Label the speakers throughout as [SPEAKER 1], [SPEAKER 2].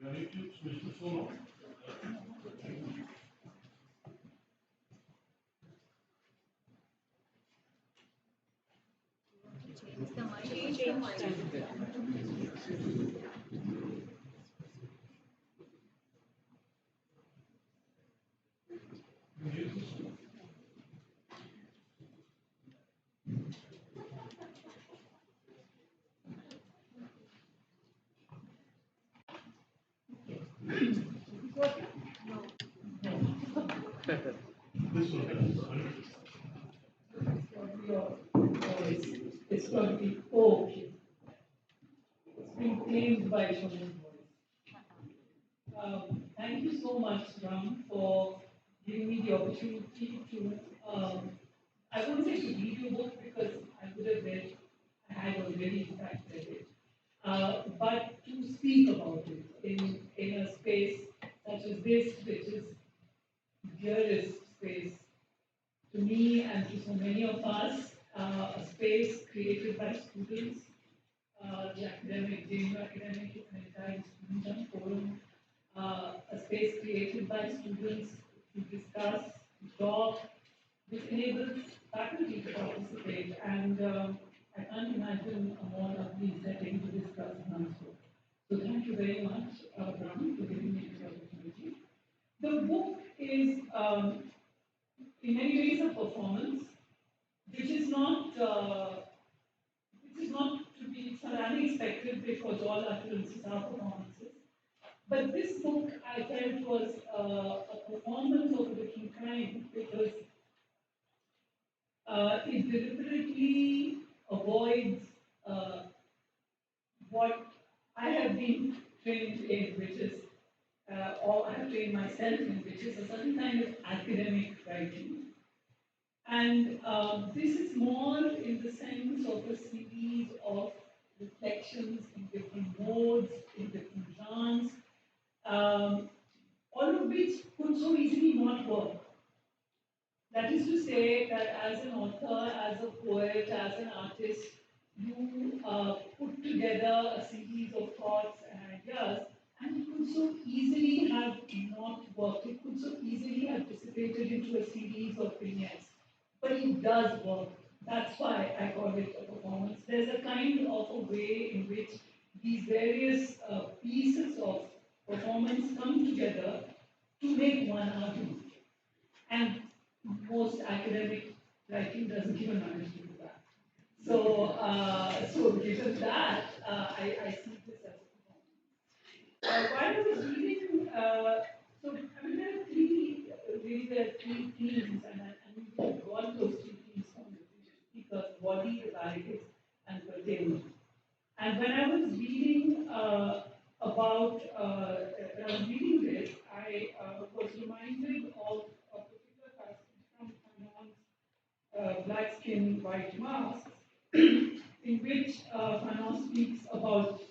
[SPEAKER 1] Ready to switch the phone on.
[SPEAKER 2] Change the mic.
[SPEAKER 1] This one has
[SPEAKER 3] It's going to be okay. It's been claimed by someone. Thank you so much, Ram, for giving me the opportunity to, I won't say to read your book because I would have read, I had already in fact read it, but to speak about it in a space such as this, which is dearest space to me and to so many of us, a space created by students, the academic, JNU academic and student forum, a space created by students to discuss, to talk, which enables faculty to participate. And I can't imagine a more lovely setting to discuss and answer. So thank you very much, Brahma, for giving me this opportunity. The book is, in many ways, a performance, which is not to be, it's not unexpected because all utterances are performances. But this book I felt was a performance of a different kind because it deliberately avoids what I have been trained in, which is, or I have trained myself in, which is a certain kind of academic writing. And this is more in the sense of a series of reflections in different modes, in different genres, all of which could so easily not work. That is to say that as an author, as a poet, as an artist, you put together a series of thoughts and ideas, and it could so easily have not worked. It could so easily have dissipated into a series of vignettes. But it does work. That's why I call it a performance. There's a kind of a way in which these various pieces of performance come together to make one argument. And most academic writing doesn't even manage to do that. So given that, I see this as a performance. While I was reading, so I mean, there are three themes, and we've got those three themes from the previous speakers: body, the barricades, and curtailment. And when I was reading this, I was reminded of a particular passage from Fanon's Black Skin, White Masks, in which Fanon speaks about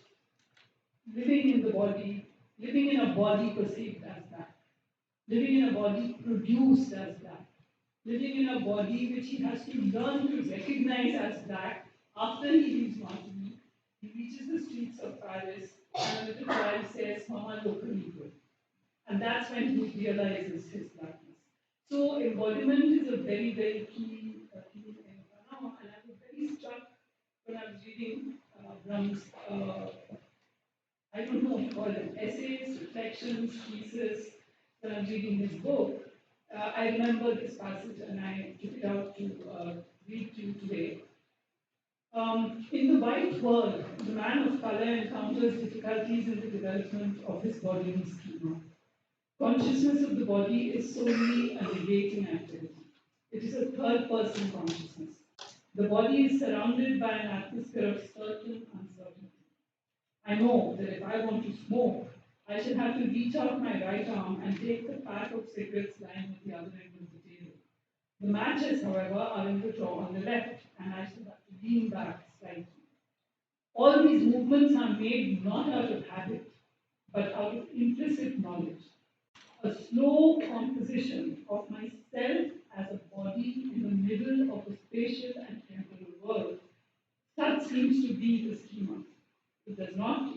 [SPEAKER 3] living in the body, living in a body perceived as that, living in a body produced as that, living in a body which he has to learn to recognize as black after he leaves Martinique. He reaches the streets of Paris, and a little child says, Mama, look good. And that's when he realizes his blackness. So embodiment is a very, very key theme in Fanon, and I was very struck when I was reading Brahm's, I don't know what you call them, essays, reflections, thesis. When I'm reading his book, I remember this passage and I took it out to read to you today. In the white world, the man of color encounters difficulties in the development of his bodily schema. Consciousness of the body is solely a negating activity. It is a third-person consciousness. The body is surrounded by an atmosphere of certain uncertainty. I know that if I want to smoke, I shall have to reach out my right arm and take the pack of cigarettes lying at the other end of the table. The matches, however, are in the drawer on the left, and I shall have to lean back slightly. All these movements are made not out of habit, but out of implicit knowledge. A slow composition of myself as a body in the middle of a spatial and temporal world. Such seems to be the schema. It does not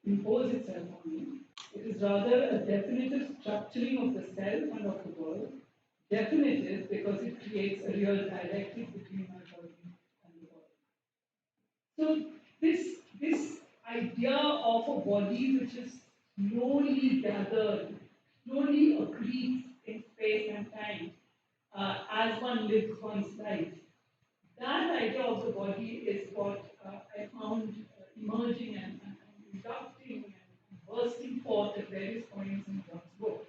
[SPEAKER 3] impose itself on me. It is rather a definitive structuring of the self and of the world. Definitive because it creates a real dialectic between my body and the world. So this idea of a body which is slowly gathered, slowly accretes in space and time as one lives one's life. That idea of the body is what I found emerging and erupting and bursting forth at various points in John's book.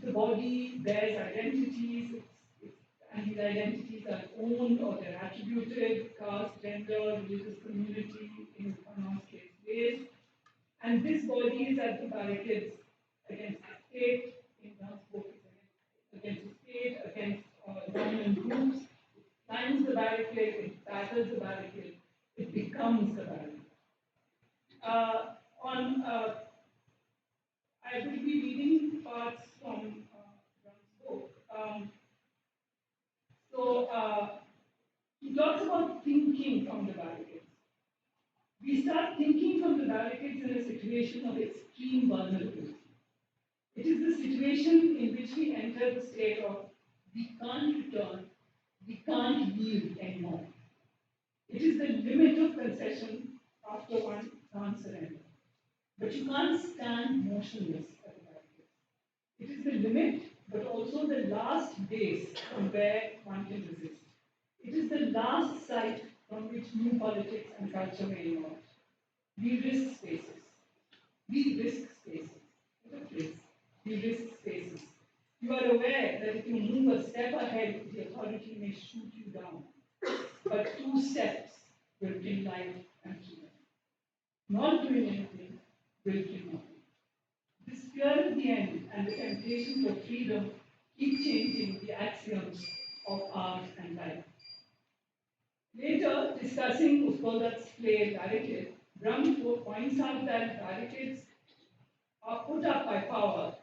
[SPEAKER 3] The body bears identities, and these identities are owned or they're attributed, caste, gender, religious community, in pronounced case ways. And this body is at the barricades against the state, in John's book, against the state, against dominant groups. It climbs the barricade, it battles the barricade, it becomes the barricade. I will be reading parts from John's book. He talks about thinking from the barricades. We start thinking from the barricades in a situation of extreme vulnerability. It is the situation in which we enter the state of we can't return, we can't yield anymore. It is the limit of concession after one can't surrender. But you can't stand motionless at the barricades. It is the limit, but also the last base from where one can resist. It is the last site from which new politics and culture may emerge. We risk spaces. We risk spaces. What a phrase. We risk spaces. You are aware that if you move a step ahead, the authority may shoot you down. But 2 steps will bring life and freedom. Not doing anything will bring nothing. This fear of the end and the temptation for freedom keep changing the axioms of art and life. Later, discussing Uspodat's play Barricades, Brahma points out that barricades are put up by power,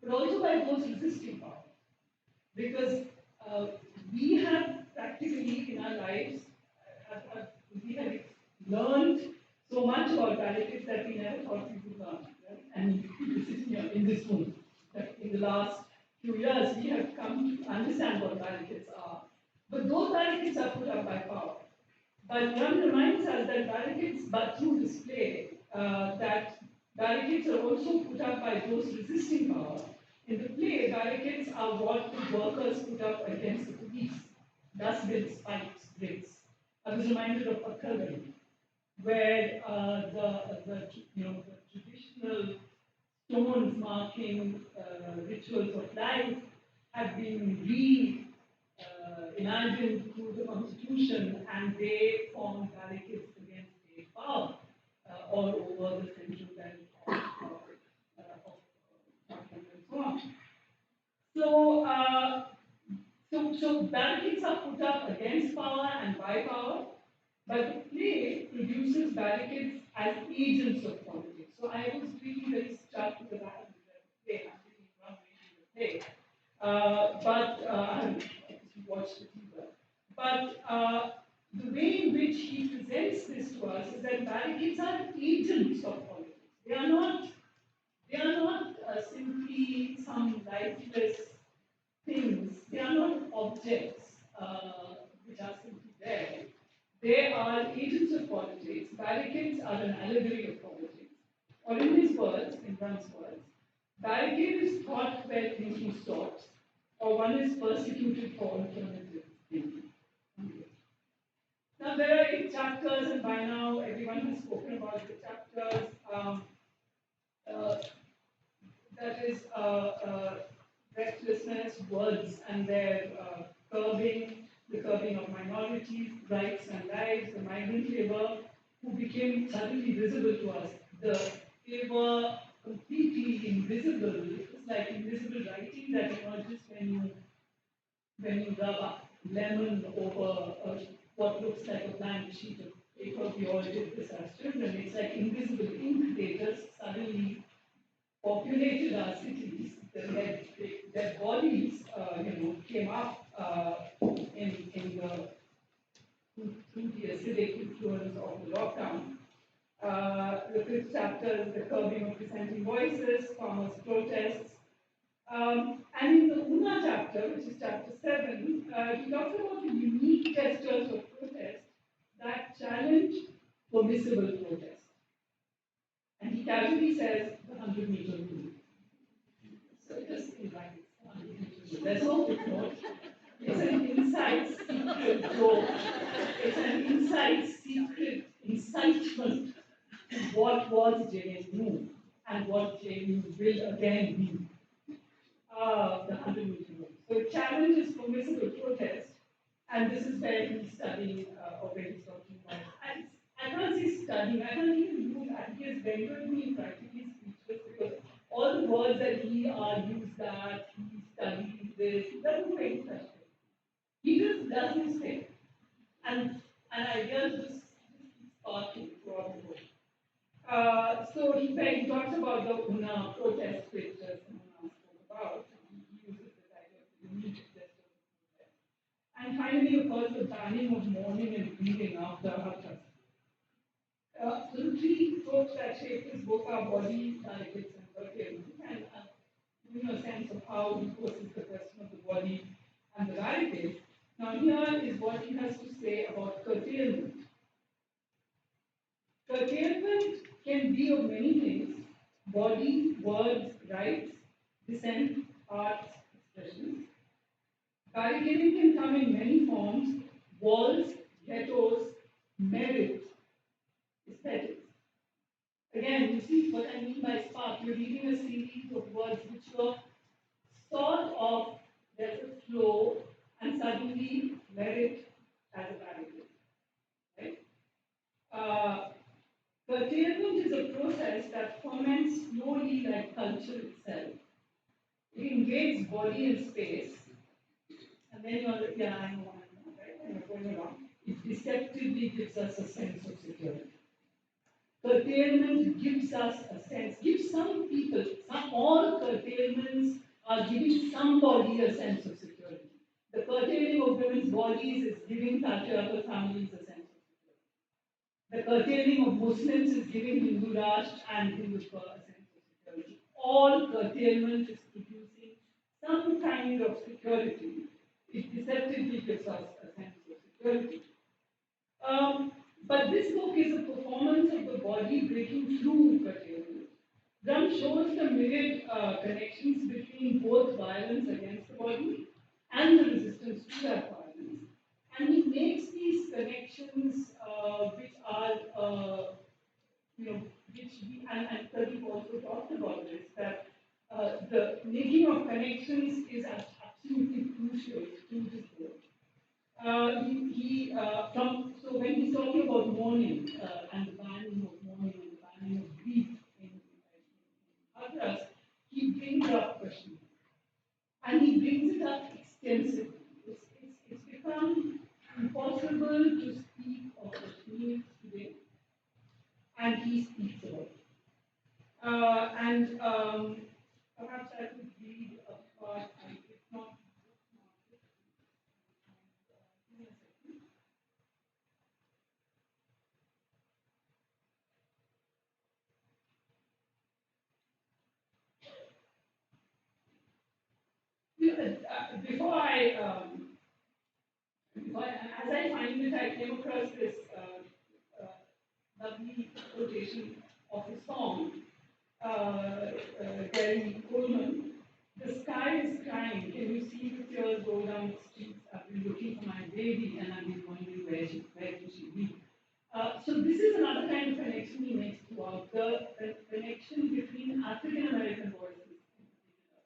[SPEAKER 3] but also by those resisting power. Because we have practically in our lives, we have learned so much about barricades that we never thought we would learn. Right? And sitting here in this room, that in the last few years, we have come to understand what barricades are. But those barricades are put up by power. But one reminds us that barricades, but through display, that barricades are also put up by those resisting power. In the play, barricades are what the workers put up against the police. Dustbins, pipes, bricks. I was reminded of Acclaimed, where the traditional stones marking rituals of life have been imagined through the Constitution, and they form barricades against state power all over the central belt of Scotland and so on. So barricades are put up against power and by power, but the play produces barricades as agents of politics. So I was really very struck because I haven't read the play, I'm really not reading the play. I haven't watched it either. But the way in which he presents this to us is that barricades are agents of politics. They are not simply some lifeless things. They are not objects which are simply there. They are agents of politics. Barricades are an allegory of politics. Or in his words, in Brahma's words, barricade is thought where thinking stops, or one is persecuted for alternative thinking. Now there are 8 chapters, and by now everyone has spoken about the chapters. That is restlessness, words, and their the curbing of minorities, rights and lives, the migrant labor, who became suddenly visible to us. They were completely invisible. It was like invisible writing that emerges when you rub up lemon over what looks like a blank sheet of paper. We all did this as children. It's like invisible ink. They just suddenly populated our cities. Their bodies, came up through the acidic influence of the lockdown. The fifth chapter is the curbing of dissenting voices, farmers' protests. And in the Una chapter, which is chapter 7, he talks about the unique gestures of protest that challenge permissible protest. And he casually says the 100-meter rule. So just invite the 100-meter rule. There's no footnote. It's an inside secret joke. It's an inside secret incitement to what was JNU and what JNU will again be. The 100-meter rule. So it challenges permissible protest, and this is where he's studying, or where he's talking about. I can't say studying, I can't even use, he has rendered me practically speechless because all the words that he argues that he studies this, he doesn't do any such thing. He just does his thing. And ideas just keep sparking throughout the book. So when he talks about the Una protest, which Simona spoke about, he uses this idea of the unique gestures of protest. And finally, of course, the banning of mourning and grieving after Hatras. So the three folks that shape this book are body, barricades, and curtailment, and giving a sense of how he poses the question of the body and the barricades. Now here is what he has to say about curtailment. Curtailment can be of many things: body, words, rights, dissent, arts, expressions. Barricading can come in many forms: walls, ghettos, merit, aesthetics. Again, you see what I mean by spark. You're reading a series of words which were sort of, there's a flow, and suddenly merit as a barricade. Right? Curtailment is a process that ferments slowly like culture itself. It invades body and space, and then you're, yeah, I know, right? And you're going along. It deceptively gives us a sense of security. Curtailment gives us a sense, gives some people, all curtailments are giving somebody a sense of security. The curtailing of women's bodies is giving patriarchal families a sense of security. The curtailing of Muslims is giving Hindu Rashtra and Hindutva a sense of security. All curtailment is producing some kind of security. It deceptively gives us a sense of security. But this book is a performance of the body breaking through curtailment. Drum shows the myriad connections between both violence against the body and the resistance to that violence. And he makes these connections which are, which we, and Pradeep also talked about this, that the making of connections is absolutely crucial to this book. So when he's talking about mourning and the banning of mourning and the banning of grief in Hadras, he brings up Kashmir. And he brings it up extensively. It's become impossible to speak of Kashmir today, and he speaks about it. Perhaps I could read a part, if not. As I find it, I came across this lovely quotation of a song, Gary Coleman. The sky is crying. Can you see the tears go down the streets? I've been looking for my baby, and I've been wondering where can she be. So this is another kind of connection he makes throughout, the connection between African American voices in particular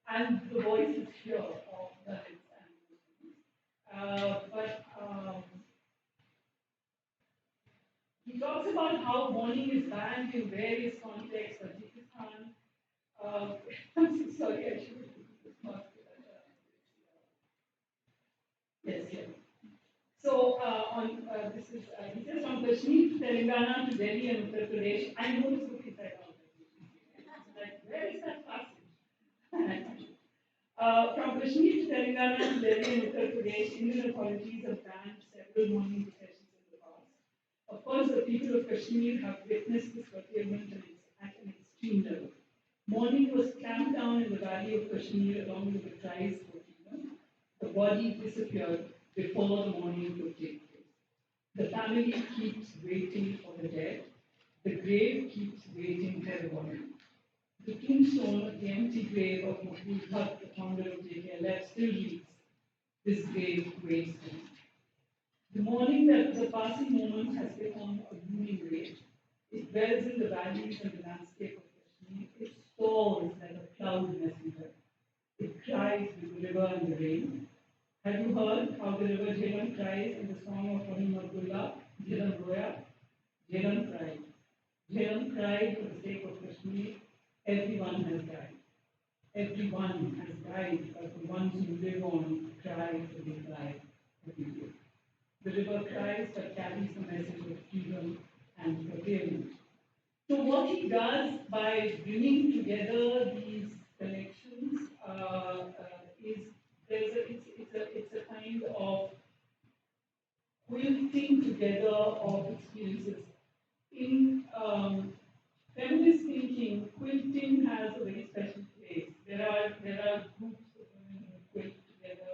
[SPEAKER 3] and the voices here of Dalits and Muslims. He talks about how mourning is banned in various contexts, Tajikistan. I'm so sorry, I should have put this mark. Yes, yes. So, this is, he says from Kashmir to Telangana to Delhi and Uttar Pradesh. I know this book inside out. Like, where is that passage? From Kashmir to Telangana to Delhi and Uttar Pradesh, Indian authorities have banned several mourning processions in the past. Of course, course, the people of Kashmir have witnessed this curtailment at an extreme level. Mourning was clamped down in the valley of Kashmir along with the cries for freedom. The body disappeared before the mourning could take place. The family keeps waiting for the dead. The grave keeps waiting for the body. The tombstone of the empty grave of Mahmood Haq, the founder of JKLF, still reads, "This grave waits for me." The mourning that was a passing moment has become a looming grave. It dwells in the valleys and the landscape of Kashmir. It soars like a cloud messenger. It cries with the river and the rain. Have you heard how the river Jhelum cries in the song of Rahim Abdullah, Jhelum Roya? Jhelum cried. Jhelum cried for the sake of Kashmir. Everyone has died. Everyone has died, but the ones who live on cry for their life every day. The river cries but carries the message of freedom and fulfillment. So what he does by bringing together these connections is it's a kind of quilting together of experiences. In feminist thinking, quilting has a very special place. There are groups of women who quilt together.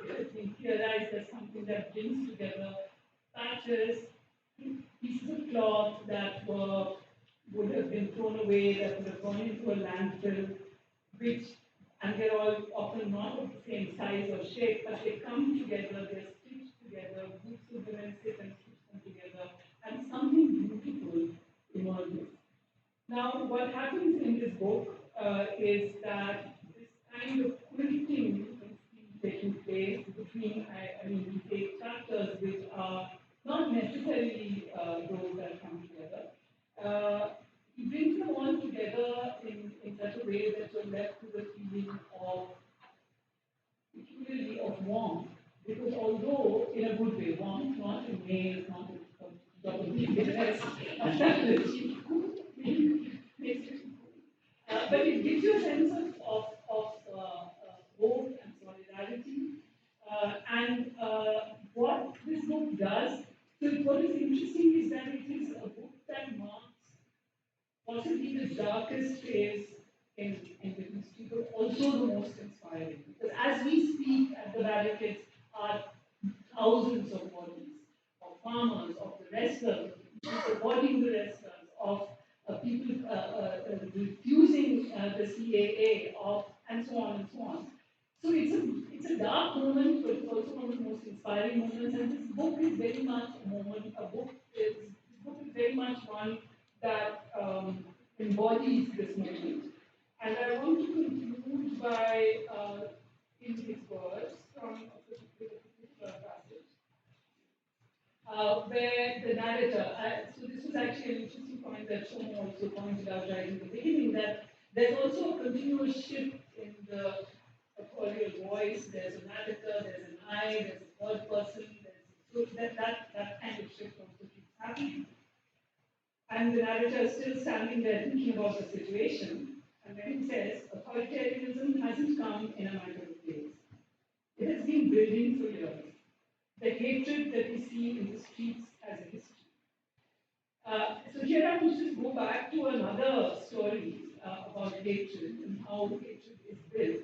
[SPEAKER 3] It has been theorized as something that brings together patches, pieces of cloth that would have been thrown away, that would have gone into a landfill, and they're all often not of the same size or shape, but they come together, they're stitched together, groups of women sit and stitch them together, and something beautiful emerges. Now, what happens in this book is that this kind of quilting taking place between, we take chapters which are not necessarily those that come together. He brings them all together in such a way that you're left with a feeling of, particularly of warmth, because although in a good way, warmth, not in male, not in but it gives you a sense of hope and solidarity. And what this book does, so what is interesting is that it is a book that marks possibly the darkest phase in the history, but also the most inspiring. Because as we speak at the Barricades are thousands of bodies, of farmers, of the wrestlers, supporting the wrestlers, of people refusing the CAA, and so on and so on. So it's a dark moment, but it's also one of the most inspiring moments. And this book is very much a moment. This book is very much one that embodies this moment. And I want to conclude by in his words from a particular passage. Where the narrator, so this was actually an interesting point that Shomo also pointed out right in the beginning, that there's also a continuous shift in the authorial voice. There's a narrator, there's an I, there's a third person, so that kind of shift also keeps happening. And the narrator is still standing there thinking about the situation, and then he says, authoritarianism hasn't come in a matter of days. It has been building for years. The hatred that we see in the streets has a history. So here I want to just go back to another story about hatred and how hatred is built.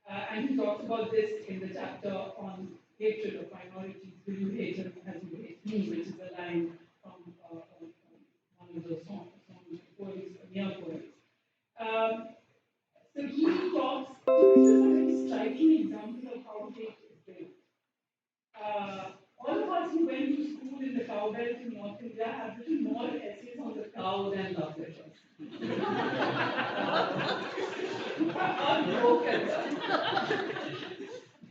[SPEAKER 3] And he talks about this in the chapter on hatred of minorities. Will you hate him as you hate me, which is a line from one of the songs poets, near poets. So he talks, so this is a very striking example of how hate is built. All of us who went to school in the cow belt in North India have written more essays on the cow than love letters. Unbroken.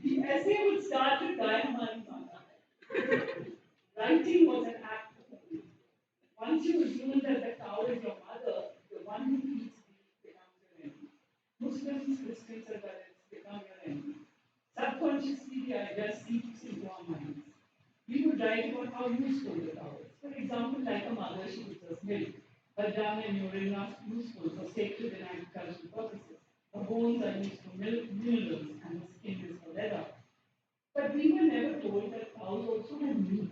[SPEAKER 3] The essay would start with Diamond Mata. Writing was an act of abuse. Once you assume that the cow is your mother, the one who eats beef becomes your enemy. Muslims, Christians, and Dalits become your enemy. Subconsciously, the idea seeps into our minds. We would write about how useful the cow is. For example, like a mother, she gives us milk. Her dung and urine are useful for sacred and agricultural purposes. Her bones are used for minerals, and her skin is for leather. But we were never told that cows also had meat.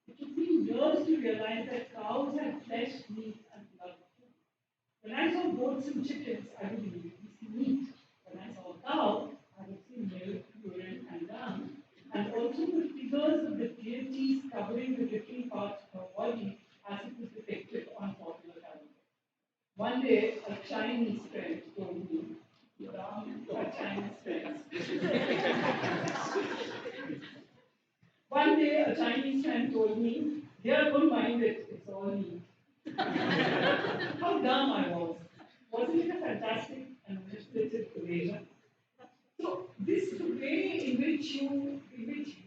[SPEAKER 3] It took me years to realize realized that cows had flesh, meat, and blood. When I saw goats and chickens, I would immediately see meat. When I saw a cow, I would see milk, urine, and dung, and also the figures of the deities covering the different parts of her body as it was depicted on popular calendars. One day, a Chinese friend told me, a Chinese friend. One day, a Chinese friend told me, "Dear, don't mind it, it's all me." How dumb I was. Wasn't it a fantastic and manipulative evasion? So, this is the way in which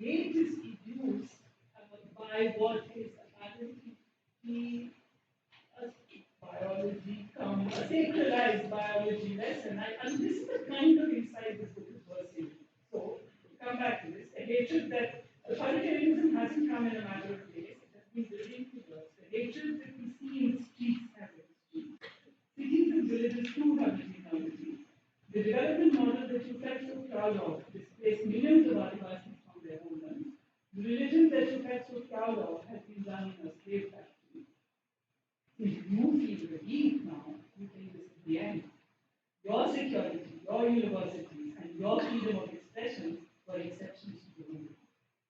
[SPEAKER 3] weight is reduced by what is apparently a biology a sacralized biology lesson. And this is the kind of insight this book is bursting. So, to come back to this, the hatred that authoritarianism hasn't come in a matter of days, it has been building for years. The hatred that we see in streets has a history. Cities and villages too have genealogy. The development model that you felt so proud of displaced millions of Adivasis from their homelands. The religion that you felt so proud of has been done in a slave factory. If you feel relieved now, you think this is the end. Your security, your universities, and your freedom of expression were exceptions to the rule.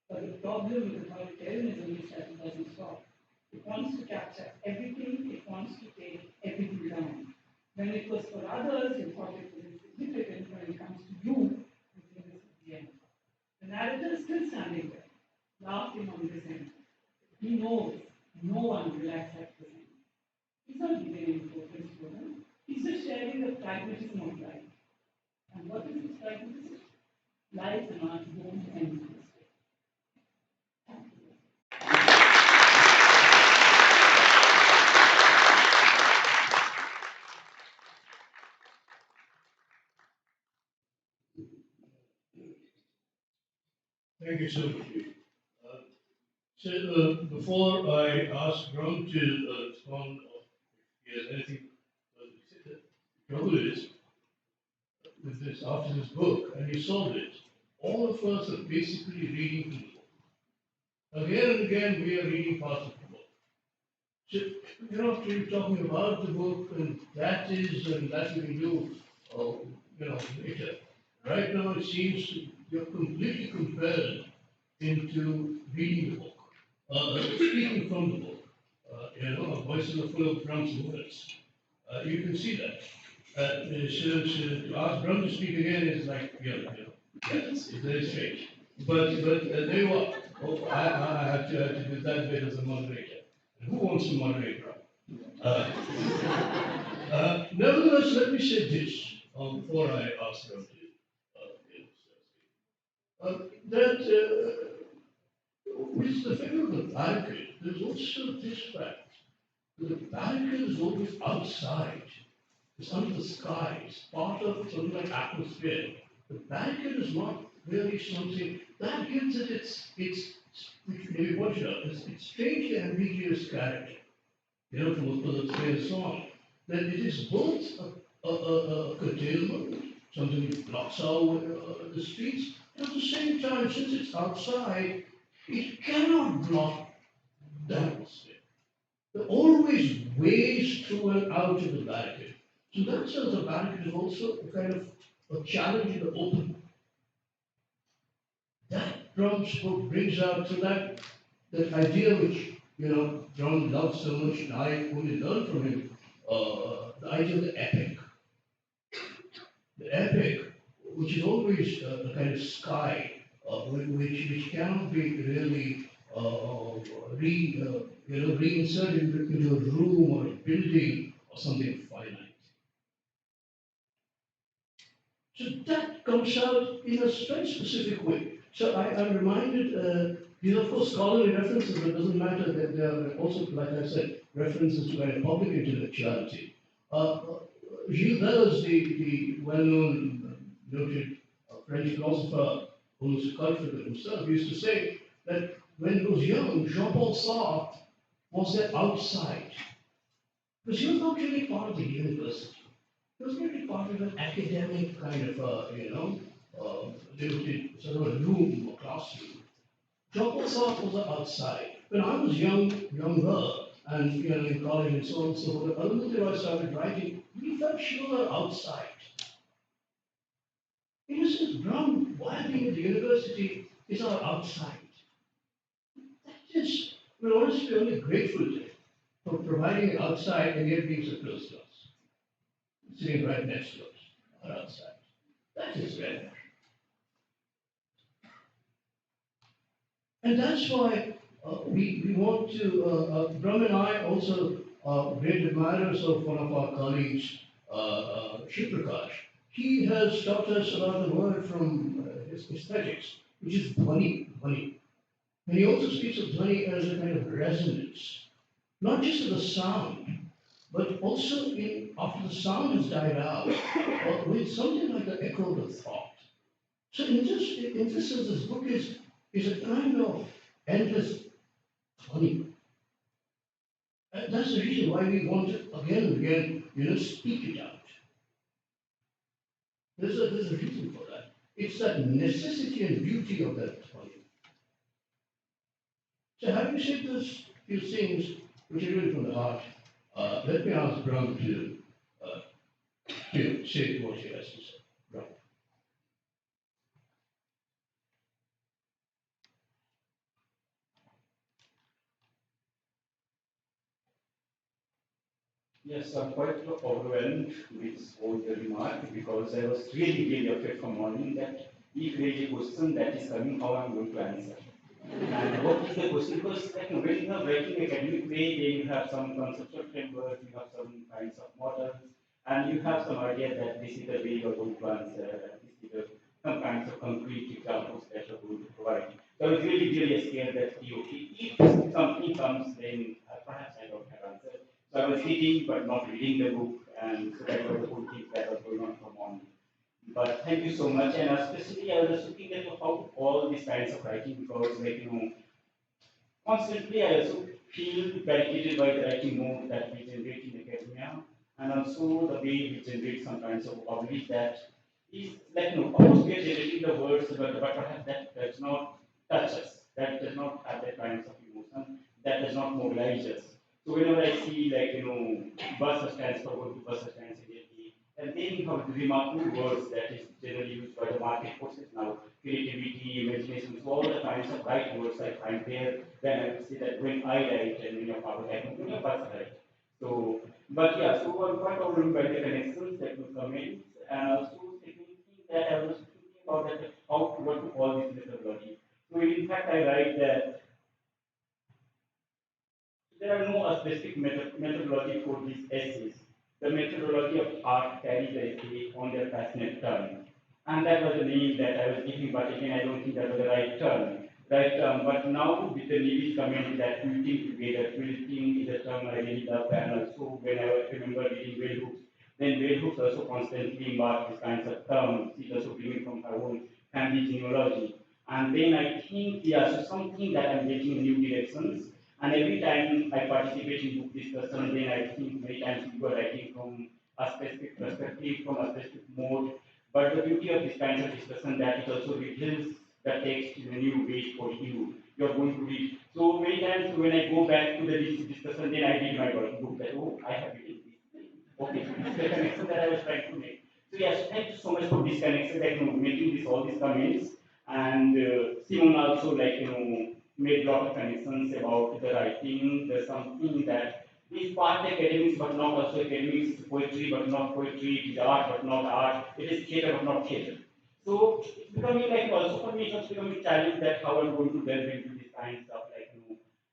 [SPEAKER 3] But the problem with authoritarianism is that it doesn't stop. It wants to capture everything, it wants to take everything down. When it was for others, you thought it was insignificant. When it comes to you, you think this is the end. The narrator is still standing there, laughing on this end. He knows no one will accept this end. He's not giving any importance to them. He's just sharing the pragmatism of life. And what is this pragmatism? Life and art don't end this way.
[SPEAKER 1] Thank you so much. Before I ask Ron to respond, if he has anything to say, the trouble is with this after this book, and you solved it. All of us are basically reading from the book. Again and again, we are reading parts of the book. So you're not really talking about the book, and that is, and that we can do, later. Right now, it seems you're completely compelled into reading the book, speaking from the book. Our voices are full of Brahm's words. You can see that. To ask Brahm to speak again is like, it's very strange. But there you are. Oh, I have to do that bit as a moderator. And who wants to moderate Brahm? Nevertheless, let me say this before I ask Brahm to that with the figure of the barricade, there's also this fact that the barricade is always outside. It's under the sky. It's part of something like atmosphere. The barricade is not really something that gives it its which maybe pointed out, it's strangely ambiguous character. From the famous song, that it is both a curtailment, something that blocks out the streets, and at the same time, since it's outside, it cannot block the atmosphere. There are always ways through and out of the barricade. So in that sense, the barricade is also a kind of a challenge in the open. That Brahms book brings out to that idea which John loves so much, and I only learned from him, the idea of the epic. The epic, which is always a kind of sky, which cannot be really reinserted into a room or a building or something finite. So that comes out in a very specific way. So I'm reminded, these are of course scholarly references, but it doesn't matter that they are also, like I said, references to kind of public intellectuality. Gilles Deleuze, the well-known, noted French philosopher, almost a culture himself, used to say that when he was young, Jean-Paul Sartre was there outside. Because he was not really part of the university. He was really part of an academic kind of, limited sort of a room or classroom. Jean-Paul Sartre was outside. When I was younger, and in college and so on and so forth. The moment I started writing, we felt sure outside. In a sense, Brahm, while being at the university, is our outside. That is, we're honestly only grateful to him for providing an outside and yet being so close to us, sitting right next to us, our outside. That is rare. And that's why we want to, Brahm and I also are great admirers of one of our colleagues, Shiv Prakash. He has taught us about the word from his aesthetics, which is dhvani, dhvani. And he also speaks of dhvani as a kind of resonance, not just of the sound, but also after the sound has died out, with something like the echo of the thought. So in this sense, this book is a kind of endless dhvani. And that's the reason why we want to again and again, speak it out. There's a reason for that. It's that necessity and beauty of that dhvani. So having said those few things, which are really from the heart, let me ask Brahm to say what he has to say. Brahm.
[SPEAKER 4] Yes, I'm quite overwhelmed with all the remarks because I was really afraid from morning that if there is a question that is coming, how I'm going to answer. And what is the question? Because when you are writing academic way, then you have some conceptual framework, you have some kinds of models, and you have some idea that this is the way you are going to answer, and this is some kinds of concrete examples that you are going to provide. So I was really scared that okay, if something comes, then perhaps I don't have answer. So I was sitting but not reading the book, and so that was the whole thing that was going on from morning. But thank you so much, and especially I was looking at how all these kinds of writing, because constantly I also feel barricaded by the writing mode that we generate in academia, and also the way we generate some kinds of vocabulary that is of course we are generating the words, but perhaps that does not touch us, that does not have that kind of emotion, that does not mobilize us. So whenever I see bus stands for going to bus stands immediately, and then you have the remarkable words that is generally used by the market forces now, creativity, imagination, so all the kinds of right words I find there, then I would say that when I write and when your father write, when your father write. So, but yeah, so I'm quite overwhelmed by the connections that will come in, and also second thing that I was thinking about that what to call this methodology. So in fact, I write that there are no specific methodology for these essays. The methodology of art carries the essay on their passionate turn. And that was the name that I was giving, but again, I don't think that was the right term. Right term. But now with the Navy's comment that quilting together, quilting is a term I really love, and also when I remember reading Bell Hooks, then Bell Hooks also constantly marked these kinds of terms. She's also bringing from her own family genealogy. And then I think, yeah, so something that I'm getting in new directions. And every time I participate in book discussion, then I think many times you are writing from a specific perspective, from a specific mode. But the beauty of this kind of discussion that it also reveals the text in a new way for you. You're going to read. So many times when I go back to the discussion, then I read my book that, oh, I have written this. Okay, so this is the connection that I was trying to make. So yes, thank you so much for this connection, making all these comments. And Simon also made a lot of connections about the writing. There's something that is part academics but not also academics, it's poetry but not poetry, it is art but not art, it is theatre but not theatre. So it's becoming also for me it's also becoming a challenge that how I'm going to delve into this kind of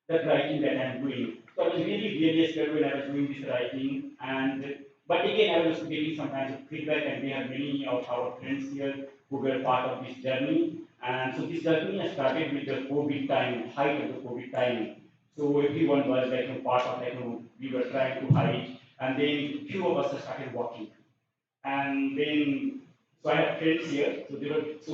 [SPEAKER 4] that writing that I'm doing. So I was really scared when I was doing this writing, and but again I was getting some kinds of feedback, and we have many of our friends here who were part of this journey. And so this journey has started with the COVID time, height of the COVID time. So everyone was part of we were trying to hide, and then few of us started walking. And then so I have friends here, so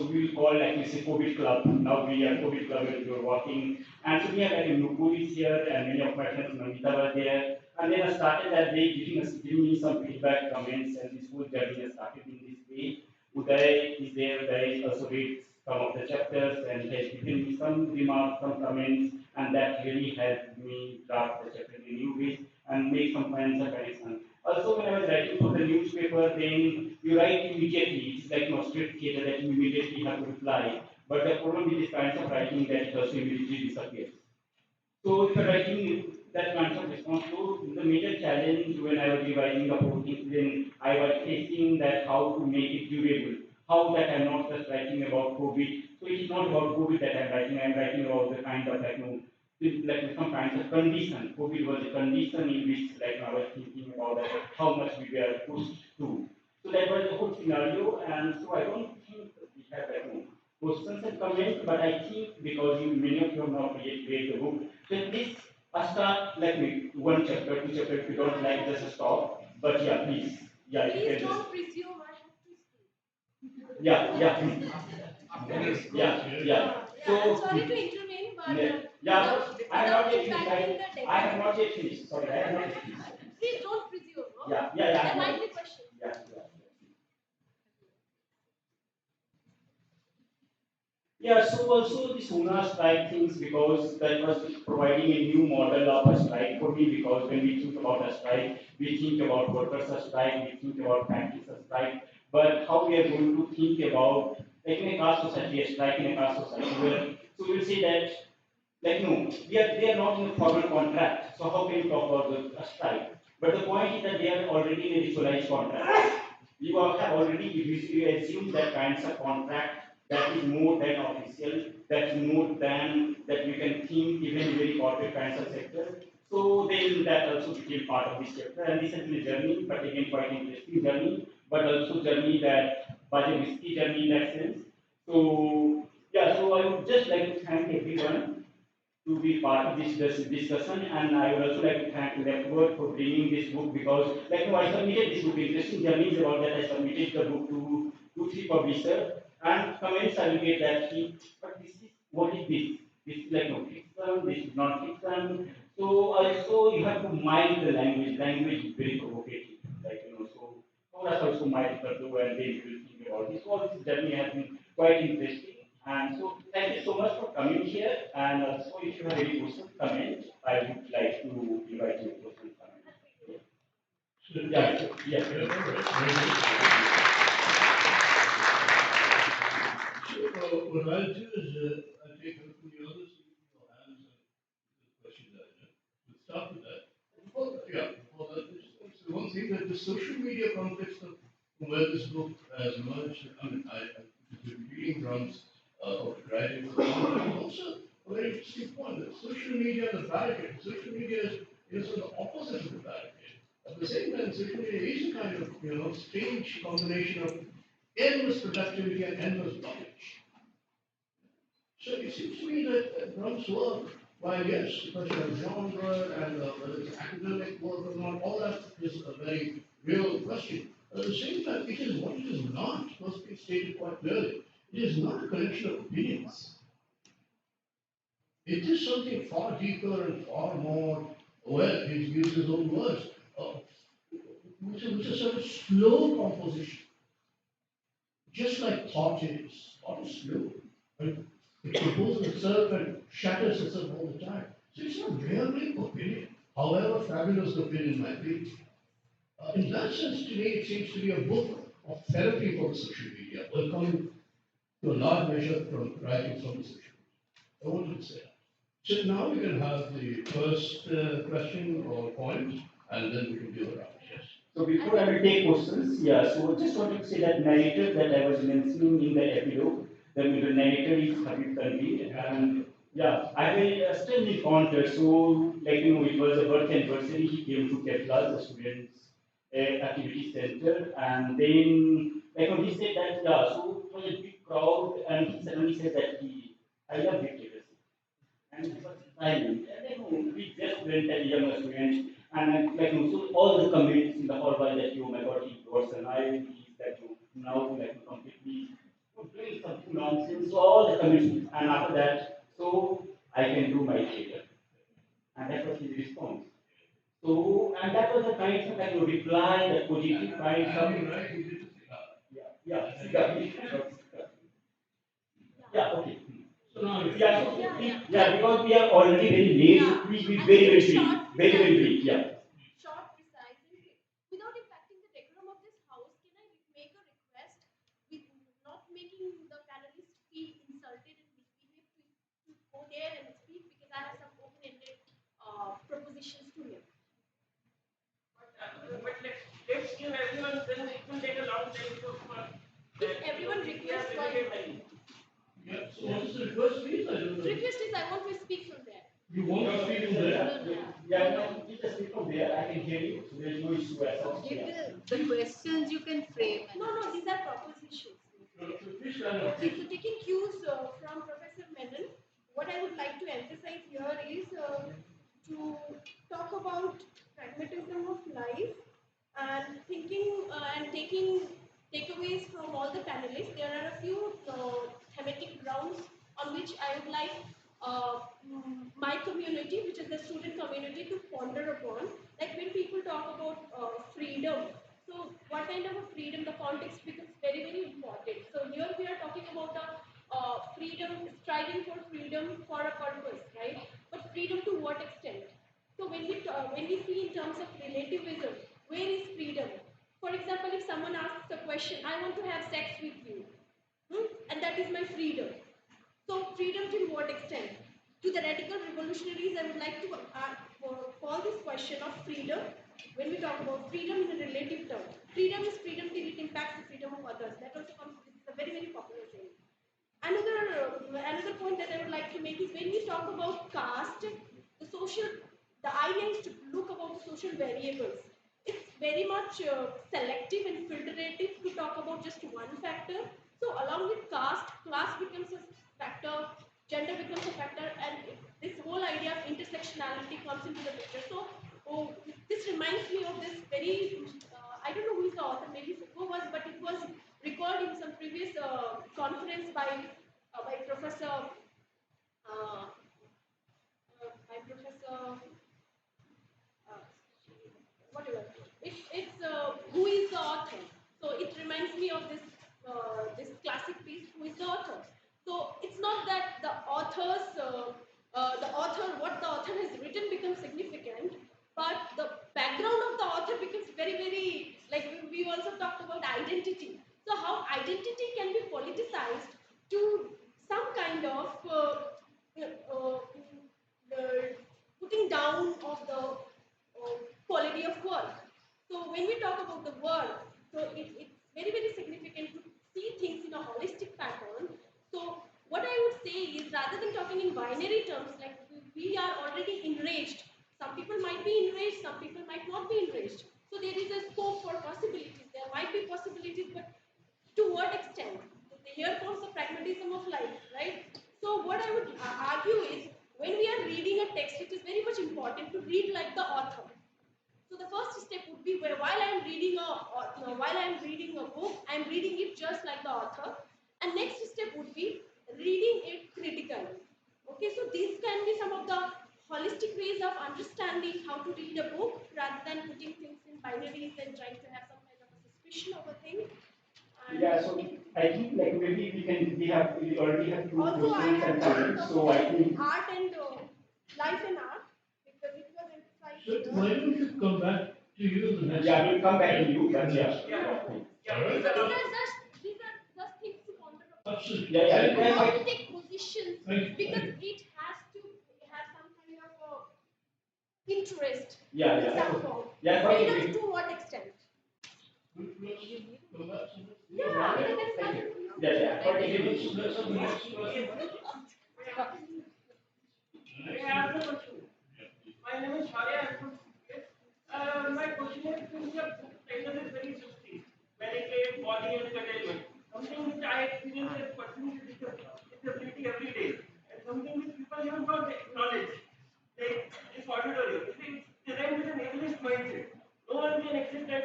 [SPEAKER 4] we will call we say COVID club. Now we are COVID club and we are walking. And so we have Nupuri here, and many of my friends Namita were there. And then I started that day giving me some feedback, comments, and this whole journey has started in this way. Uday is there, Uday also reads some of the chapters, and he has given me some remarks, some comments, and that really helped me draft the chapter in a new way and make some kinds of connection. Also, when I was writing for the newspaper, then you write immediately. It's like no script theater that you immediately have to reply. But the problem with this kind of writing that it also immediately disappears. So if you're writing that kind of response to the major challenge when I was revising the whole thing, then I was facing that how to make it durable. How that I'm not just writing about COVID. So it is not about COVID that I'm writing about the kind of like some kinds of condition. COVID was a condition in which like I was thinking about that, how much we were pushed to. So that was the whole scenario, and so I don't think we have questions and comments, but I think because many of you have not yet read the book, so please start like me, one chapter, two chapter. If you don't like, just stop. But yeah, please, yeah, you
[SPEAKER 2] Please
[SPEAKER 4] can just
[SPEAKER 2] don't presume I have to speak.
[SPEAKER 4] yeah. So
[SPEAKER 2] I'm sorry to intervene, but
[SPEAKER 4] I have not yet
[SPEAKER 2] without
[SPEAKER 4] finished.
[SPEAKER 2] impacting the text.
[SPEAKER 4] I have not yet finished. Sorry, I have not yet finished.
[SPEAKER 2] Please don't presume. No?
[SPEAKER 4] Yeah.
[SPEAKER 2] There might be questions.
[SPEAKER 4] Yeah. Yeah, so also the Sona strike things because that was providing a new model of a strike for me because when we think about a strike, we think about workers' a strike, we think about factories a strike, but how we are going to think about like in a caste society, a strike in a caste society where so we'll say that like no, they are not in a formal contract. So how can you talk about a strike? But the point is that they are already in a ritualized contract. You have already you assume that kinds of contract that is more than official, that's more than that you can think even in very corporate kinds of sectors. So then that also became part of this chapter. And this has been a journey, but again quite interesting journey, but also journey that was a risky journey in that sense. So yeah, so I would just like to thank everyone to be part of this discussion, and I would also like to thank Network for bringing this book because, like, no, I submitted this book. Interesting journeys about that. I submitted the book to three publishers, and comments I will get that but this is what is this? This is like no fiction. This is not fiction. So also you have to mind the language. Language is very provocative, like so. So that's also my do, and then you will think about this. All this journey has been quite interesting. And so thank you so much for coming here. And also if you have any questions, comment, I would like to invite you to questions. Yeah.
[SPEAKER 1] So what I'll do is I'll take a look from the others, your hands and the questions that we'll start with that. Before that, there's one thing that the social media context of where this book has emerged. I mean, I've been reading drums of writing for also a very interesting point that social media and the barricade. Social media is sort of the opposite of the barricade. At the same time, social media is a kind of strange combination of endless productivity and endless blockage. So it seems to me that Brahm's work, while yes, the question of genre and whether it's academic work or not, all that is a very real question. At the same time, it is what it is not, must be stated quite clearly. It is not a collection of opinions. It is something far deeper and far more, well, he uses his own words, which is a sort of slow composition. Just like thought is. Thought is slow. Right? It composes itself and shatters itself all the time. So it's not really opinion, however fabulous the opinion might be. In that sense, to me, it seems to be a book of therapy for the social media, well, coming to a large measure from writing from the social media. I wanted to say that. So now we can have the first question or point, and then we can do it out. Yes.
[SPEAKER 4] So before I will take questions, so just wanted to say that narrator that I was mentioning in the epilogue, the narrator is Habib Tanvir, and I will still encounter, so it was a birth anniversary, he came to Kefla, the students' activity center, and then, he said that, so it was a big crowd, and he suddenly said that I love literacy. And it was silent, and then we just went as young students, and so all the comments in the hall were that oh my god, he was alive, he's now completely doing something nonsense. So all the comments, and after that, so I can do my theater. And that was his response. So and that was the kind of reply, that positive kind of okay. Yeah, so
[SPEAKER 2] Yeah.
[SPEAKER 4] yeah, because we are already very late,
[SPEAKER 2] Yeah.
[SPEAKER 4] so please be
[SPEAKER 2] And
[SPEAKER 4] very, very
[SPEAKER 2] short,
[SPEAKER 4] brief. Very, very
[SPEAKER 2] precise.
[SPEAKER 4] brief, yeah.
[SPEAKER 2] Short, precise, and quick. Without impacting the decorum of this house, can I make a request with not making the panelists feel insulted and misbehave to go there and speak because I have some open-ended propositions to make.
[SPEAKER 5] But let's give everyone, then it will take a long time to
[SPEAKER 2] If everyone requests, why?
[SPEAKER 1] Yeah, so what's the request, please? I don't know.
[SPEAKER 2] Request is I want to speak from there.
[SPEAKER 1] You want to speak from there?
[SPEAKER 4] Yeah, no, you just speak from there, I can hear you, so there is no issue as such.
[SPEAKER 6] Give
[SPEAKER 4] Yeah.
[SPEAKER 6] the questions you can frame.
[SPEAKER 2] No, these are propositions.
[SPEAKER 1] Please stand up.
[SPEAKER 2] Okay, so taking cues from Professor Menon, what I would like to emphasize here is to talk about pragmatism of life and thinking and taking takeaways from all the panelists. There are a few thematic grounds on which I would like my community, which is the student community, to ponder upon. Like when people talk about freedom, so what kind of a freedom, the context becomes very, very important. So here we are talking about the freedom, striving for freedom for a purpose, right? But freedom to what extent? So when we see in terms of relativism, where is freedom? For example, if someone asks a question, I want to have sex with you, and that is my freedom. So freedom to what extent? To the radical revolutionaries, I would like to call this question of freedom. When we talk about freedom in a relative term, freedom is freedom till it impacts the freedom of others. That also comes. This is a very, very popular saying. Another point that I would like to make is when we talk about caste, the idea is to look about the social variables. It's very much selective and filterative to talk about just one factor. So along with caste, class becomes a factor, gender becomes a factor, and this whole idea of intersectionality comes into the picture. So this reminds me of this very, I don't know who is the author, maybe who was, but it was recalled in some previous conference by Professor uh, whatever. It's who is the author. So it reminds me of this classic piece. Who is the author? So it's not that what the author has written becomes significant, but the background of the author becomes very, very, like we also talked about identity. So how identity can be politicized to some kind of putting down of the quality of work. So when we talk about the work, so it's very, very significant to see things in a holistic pattern. So what I would say is, rather than talking in binary terms, like we are already enraged. Some people might be enraged, some people might not be enraged. So there is a scope for possibilities. There might be possibilities, but to what extent? Here comes the pragmatism of life, right? So what I would argue is, when we are reading a text, it is very much important to read like the author. So the first step would be where while I am reading a book, I am reading it just like the author. And next step would be reading it critically. Okay, so these can be some of the holistic ways of understanding how to read a book rather than putting things in binaries and trying to have some kind of a suspicion of a thing.
[SPEAKER 4] Yeah, so I think like maybe we already have two
[SPEAKER 2] Also, I
[SPEAKER 4] questions
[SPEAKER 2] have
[SPEAKER 4] and
[SPEAKER 2] to
[SPEAKER 4] comments,
[SPEAKER 2] talk
[SPEAKER 4] so I
[SPEAKER 2] about
[SPEAKER 4] think
[SPEAKER 2] art and life and art because it was emphasized.
[SPEAKER 1] So why don't you come back to you in the next?
[SPEAKER 4] yeah, we'll come back to you, but yeah.
[SPEAKER 2] These are just things to ponder about.
[SPEAKER 1] Absolutely.
[SPEAKER 4] Yeah, yeah.
[SPEAKER 2] I want to take positions
[SPEAKER 1] Thank you.
[SPEAKER 2] because it has to have some kind of interest
[SPEAKER 4] Yeah,
[SPEAKER 2] in
[SPEAKER 4] yeah.
[SPEAKER 2] some form.
[SPEAKER 4] Yeah,
[SPEAKER 2] Freedom
[SPEAKER 4] okay.
[SPEAKER 2] to what extent?
[SPEAKER 1] Good question. Go back to the-
[SPEAKER 2] Yeah, because there is
[SPEAKER 4] Thank
[SPEAKER 2] nothing.
[SPEAKER 4] you. Yeah, yeah. Okay.
[SPEAKER 1] Let's have the next question.
[SPEAKER 5] May I ask a question? My name is Sharia. My question is, since your title is very interesting, barricade, body and curtailment, something which I experience as person with disability every day, and something which people even don't acknowledge, like this auditorium. It's designed with an ableist mindset. No one can exit that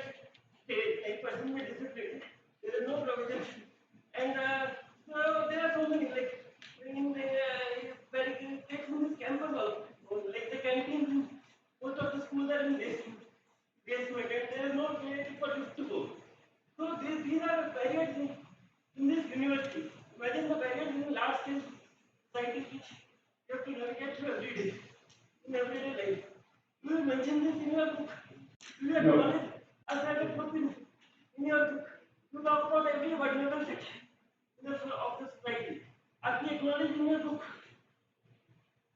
[SPEAKER 5] stage, like person with disability. There is no provision. And so there are so many, like in the barricades in this campus also, like the canteens, most of the schools are in basement, and there is no place for kids to go. mention this in your book? Do you
[SPEAKER 4] No.
[SPEAKER 5] acknowledge as I have put in your book? You talk about every vulnerable section of the society. Are we acknowledged in your book?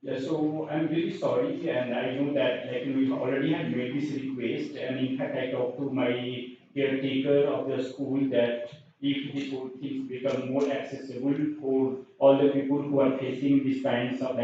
[SPEAKER 4] Yeah, so I'm really sorry, and I know that we already had made this request, and in fact I talked to my caretaker of the school that if this whole things become more accessible for all the people who are facing these kinds of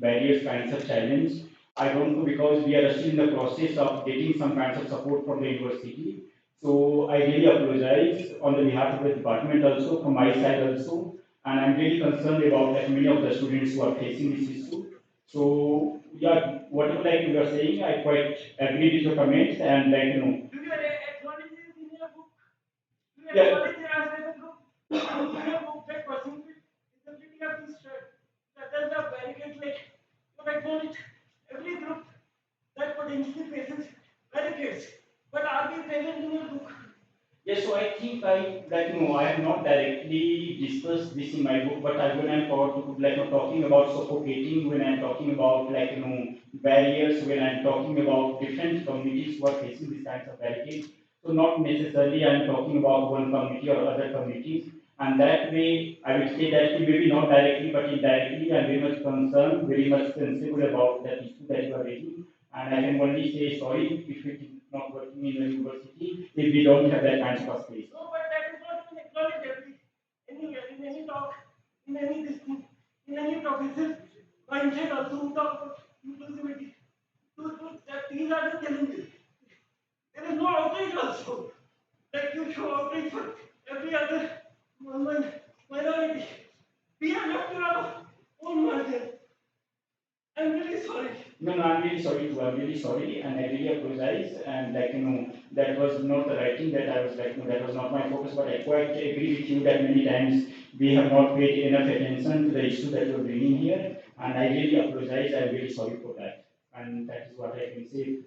[SPEAKER 4] various kinds of challenge. I don't know because we are still in the process of getting some kinds of support from the university. So I really apologize on the behalf of the department also, from my side also, and I'm really concerned about many of the students who are facing this issue. So yeah, whatever you are saying, I quite agree with your comments and
[SPEAKER 5] Do you acknowledge this in your book? Do you
[SPEAKER 4] Yeah.
[SPEAKER 5] acknowledge as a group in your book that percentage disability of this struggles of barricades like you acknowledge every group that potentially faces barricades. But are we present in your book?
[SPEAKER 4] Yes, so I think I have not directly discussed this in my book, but when I'm talking about suffocating, when I'm talking about barriers, when I'm talking about different communities who are facing these kinds of barricades, so not necessarily I'm talking about one community or other communities, and that way I will say that maybe not directly but indirectly I'm very much concerned, very much sensible about that issue that you are raising, and I can only say sorry if it is not working in the university if we don't have that kind of space.
[SPEAKER 5] No, but that is not even acknowledged anywhere, in any talk, in any discussion, in any professor, mindset also who talk about inclusivity. That these are the challenges. There is no outreach also. That you show outreach for every other minority. We are left to our own margin. I'm really sorry.
[SPEAKER 4] No, I'm really sorry too. I'm really sorry, and I really apologize. And that was not the right thing. That I was that was not my focus. But I quite agree with you that many times we have not paid enough attention to the issue that you're bringing here. And I really apologize. I'm really sorry for that. And that is what I can say.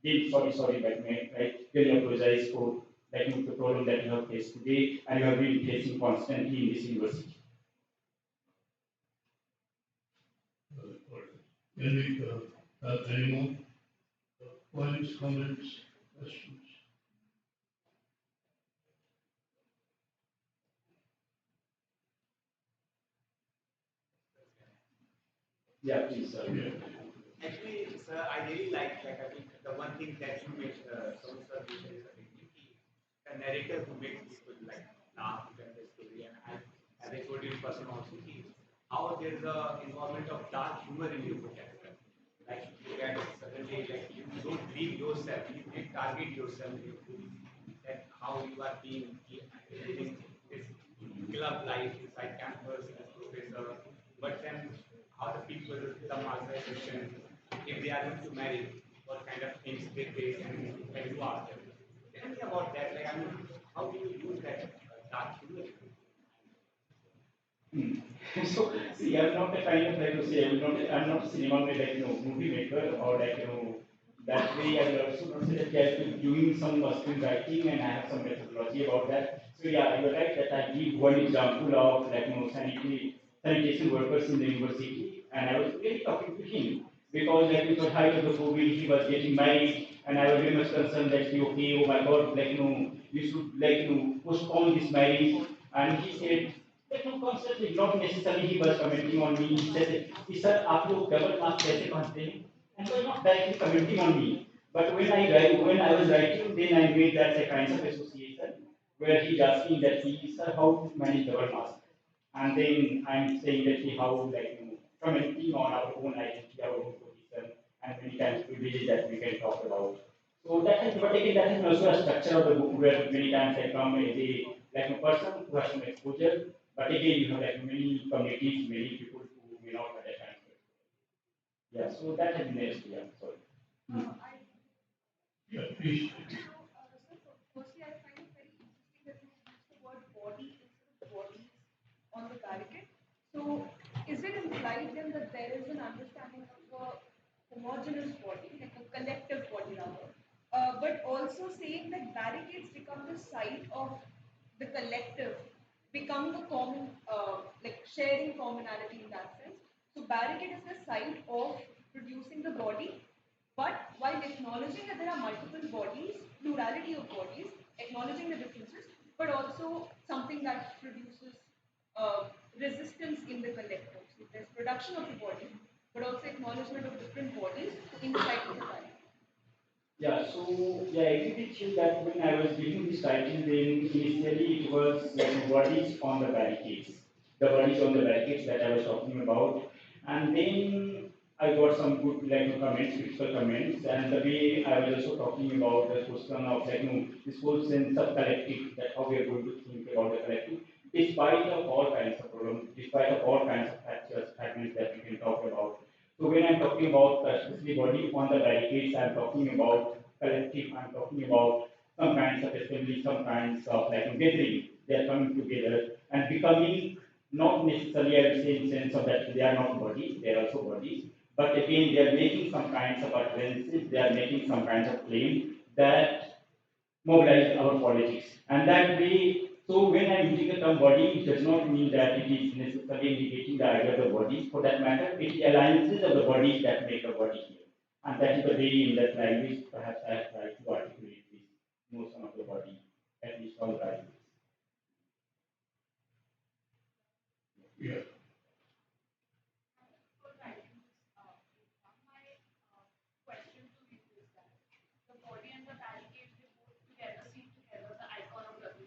[SPEAKER 4] Really sorry, but I really apologize for the problem that you have faced today, and you have been facing constantly in this university.
[SPEAKER 1] Can we have any more points, comments, questions?
[SPEAKER 4] Yeah, please.
[SPEAKER 1] Yeah.
[SPEAKER 7] Actually, sir, I really like I think the one thing that you make some sir mentioned is the narrator who makes people laugh and the story. And as I told you in person also, how there is a involvement of dark humor in your vocabulary. Like you get suddenly you don't leave yourself, you can target yourself in your book. That how you are being living this club life inside campus as professor, but then how the people, the marginalization, if they are going to marry, what kind of things they face and when you ask them. Tell me about that. How do you use that dark humor?
[SPEAKER 4] So see, I'm not the kind of I'm not a cinema movie maker or that way. I will also not say that I am doing some screenwriting and I have some methodology about that. So yeah, you're right that I give one example of sanitation workers in the university, and I was really talking to him because it was height of the COVID, he was getting married, and I was very much concerned that okay, oh my God, you should postpone this marriage, and he said. Constantly, not necessarily he was commenting on me. He said, "Sir, आप लोग double marks कैसे पढ़ते हैं?" And was not directly commenting on me. But when I was writing, then I made that a kind of association where he's asking that sir, how to manage double marks? And then I'm saying that how commenting on our own identity, our own position, and many times privileges that we can talk about. So that has, but again, that is also a structure of the book where many times I come as a person who has some exposure, but again, you have many communities, many people who may not have that kind of exposure. Yeah, so that has been the issue. Yeah, sorry.
[SPEAKER 1] Yeah, please.
[SPEAKER 2] Firstly, I find it very interesting that you use the word body instead of bodies on the barricade. So, is it implied then that there is an understanding of a homogeneous body, like a collective body rather, but also saying that barricades become the site of the collective, become the common, sharing commonality in that sense. So, barricade is the site of producing the body.
[SPEAKER 8] But while acknowledging that there are multiple bodies, plurality of bodies, acknowledging the differences, but also something that produces resistance in the collective. So there's production of the body, but also acknowledgement of different bodies inside the society.
[SPEAKER 4] Yeah, so yeah, I agree with you that when I was giving this title, then initially it was like bodies on the barricades, the bodies on the barricades that I was talking about, and then I got some good like comments, critical comments, and the way I was also talking about the question of like this whole sense of collective, that how we are going to think about the collective, despite of all kinds of problems, despite of all kinds of factors, fragments that we can talk about. So when I'm talking about especially body on the barricades, I'm talking about collective, I'm talking about some kinds of assembly, some kinds of like gathering. They are coming together and becoming not necessarily, I would say, in sense of that they are not bodies, they are also bodies. But again, they are making some kinds of utterances, they are making some kinds of claim that mobilize our politics. And that way, so when I'm using the term body, it does not mean that it is necessarily negating the idea of the body. For that matter, it is alliances of the bodies that make a body here. And that is the way in that language perhaps I have tried to articulate this notion of the body, at least on the right.
[SPEAKER 1] Yeah.
[SPEAKER 6] Question to you is that the body and the barricades, they both together seem together the iconography.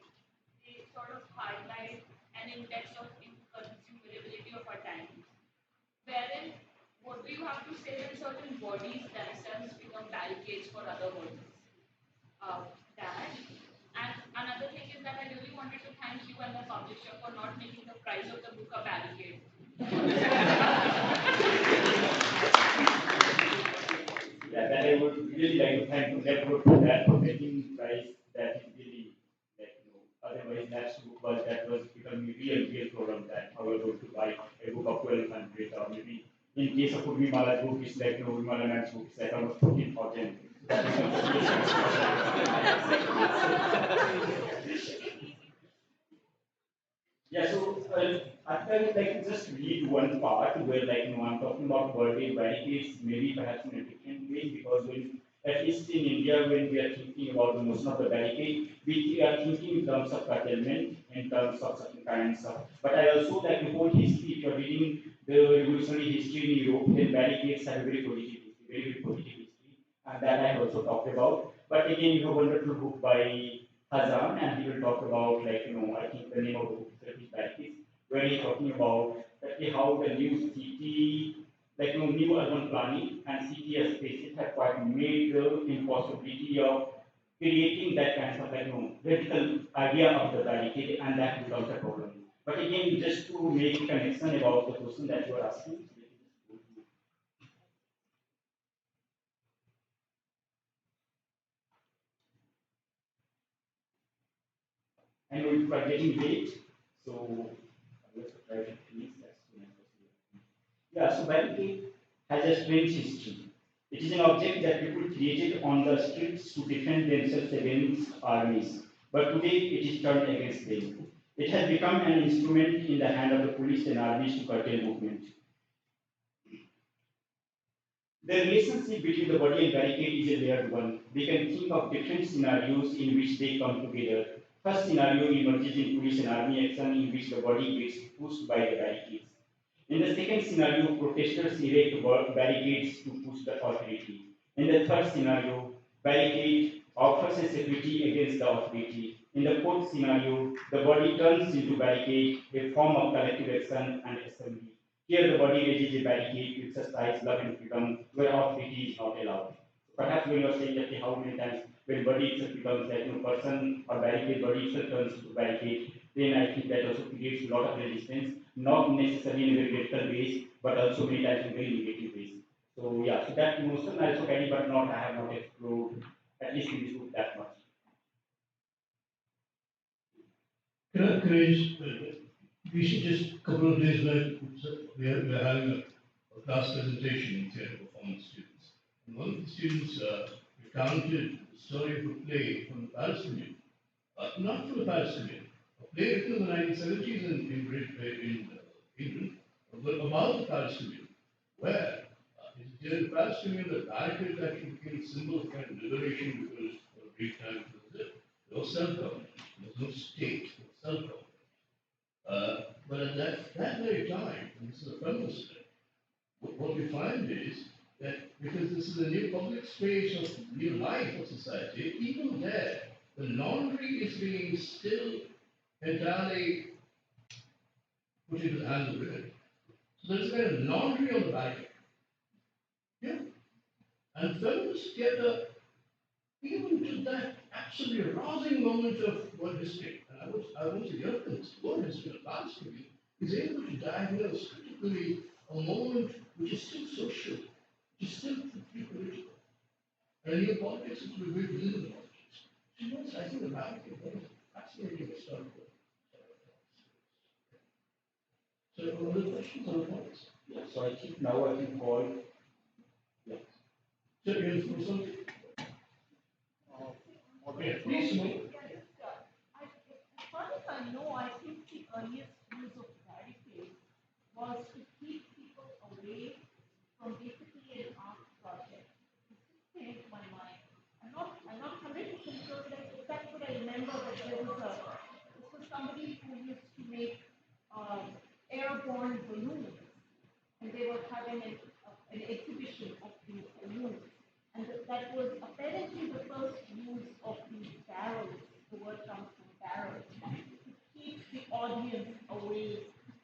[SPEAKER 6] They sort of highlight an index of inconsumability of our times. Wherein, what do you have to say when certain bodies themselves become barricades for other bodies? That. And another thing is that I really wanted to thank you and the publisher for not making the price of the book a barricade.
[SPEAKER 4] Yeah, that I would really like to thank them for that, for making price that is really like otherwise that's book was that was becoming real problem that how you're going to buy a book of 1200 or maybe in case of Urmimala's book it's like Urmila man's book it's like almost 14,000. Yeah, so I would like to just read one part where, like, I'm talking about birthday barricades, maybe perhaps in a different way, because when, at least in India, when we are thinking about the notion of the barricade, we are thinking in terms of curtailment, in terms of certain kinds of. But I also like the whole history. If you are reading the revolutionary history in Europe, then barricades have a very positive history, and that I have also talked about. But again, you have a wonderful book by Hazan, and he will talk about, like, I think the name of the book is Barricades, where he's talking about how the new city, like, new urban planning and city spaces have quite made the impossibility of creating that kind of, like, radical idea of the barricade, and that becomes a problem. But again, just to make a connection about the question that you are asking, I know you are getting late, so let's try to finish as soon as possible. Yeah, so barricade has a strange history. It is an object that people created on the streets to defend themselves against armies, but today it is turned against them. It has become an instrument in the hand of the police and armies to curtail movement. The relationship between the body and barricade is a layered one. We can think of different scenarios in which they come together. First scenario emerges in police and army action in which the body gets pushed by the barricades. In the second scenario, protesters erect barricades to push the authority. In the third scenario, barricade offers a security against the authority. In the fourth scenario, the body turns into barricade, a form of collective action and assembly. Here, the body raises a barricade to exercise love and freedom where authority is not allowed. Perhaps when you are saying that how many times when body itself becomes like person or barricade, body itself turns into barricade, then I think that also creates a lot of resistance, not necessarily in a very critical ways, but also many times in very negative ways. So yeah, so that notion I also carry, but not I have not explored at least in this book that much.
[SPEAKER 1] Can I just, we should just, a couple of days back, we're having a class presentation in theatre performance students. And one of the students recounted the story of a play from the Palestinian, not from the Palestinian, a play written in the 1970s in England, but about the Palestinian, where his During Palestinian, the barricades actually became a symbol of kind of liberation because for a brief time there was self-government, there was no state, there was self-government. But at that very time, and this is a feminist thing, what we find is that because this is a new public space of new life of society, even there, the laundry is being still entirely put into the hands of women. So there's a kind of laundry on the barricade. Yeah. And feminists get even to that absolutely rousing moment of world history. And I want to hear from this world history of Palestine is able to diagnose critically a moment which is still social, which is still deeply political. And your politics is revealed within the politics. So yes, I think the barricade is fascinating historical. So other questions or points?
[SPEAKER 4] Yeah, so I think now I can call. Yeah.
[SPEAKER 1] So you for something? Yeah, please.
[SPEAKER 6] As far as I know, I think the earliest use of barricades was to keep people away from basically an art project. This came to my mind. I'm not 100% sure, but that's what I remember that this was somebody who used to make airborne balloons, and they were having an exhibition of these balloons. And that was apparently the first use of these barrels. The word comes from barrels to keep the audience away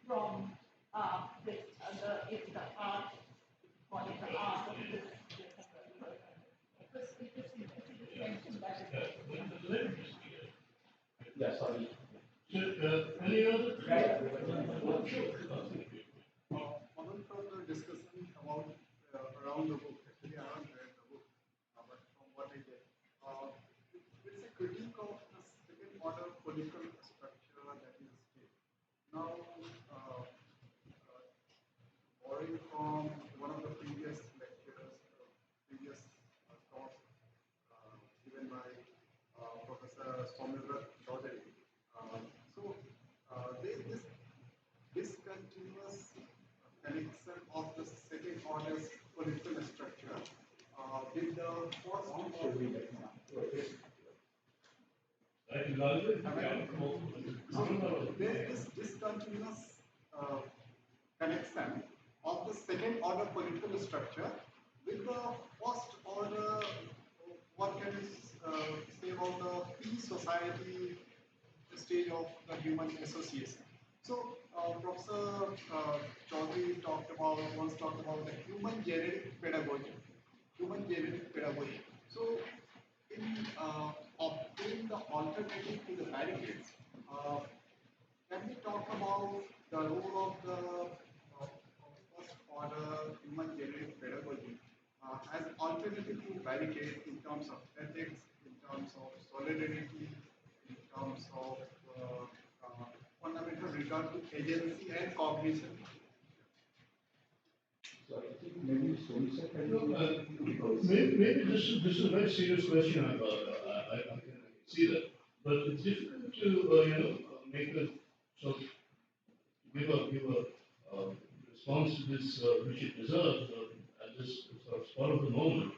[SPEAKER 6] from the art, call it the art of this. It was interesting that you just mentioned that.
[SPEAKER 4] Yeah, sorry.
[SPEAKER 1] Any other?
[SPEAKER 9] Following from the discussion about around the book, actually I haven't read the book, but from what I get, it's a critique of the second order political structure that is state. Now, borrowing from one of the previous lectures, previous talks given by Professor Somitra Chaudhary. So there is this discontinuous connection of the second order political structure with the first order. There is this discontinuous connection of the second order political structure with the first order. What can you say about the pre-society stage of the human association? So, Professor Chaudhary once talked about the human genetic pedagogy. Human genetic pedagogy. So, in obtaining the alternative to the barricades, can we talk about the role of the first order human genetic pedagogy as alternative to barricades in terms of ethics, in terms of solidarity, in terms of fundamental regard to agency and cognition?
[SPEAKER 4] So I think maybe Sonisha can
[SPEAKER 1] Maybe this is a very serious question. I can see that, but it's difficult to make a sort of give a response to this which it deserves at this sort of spot of the moment.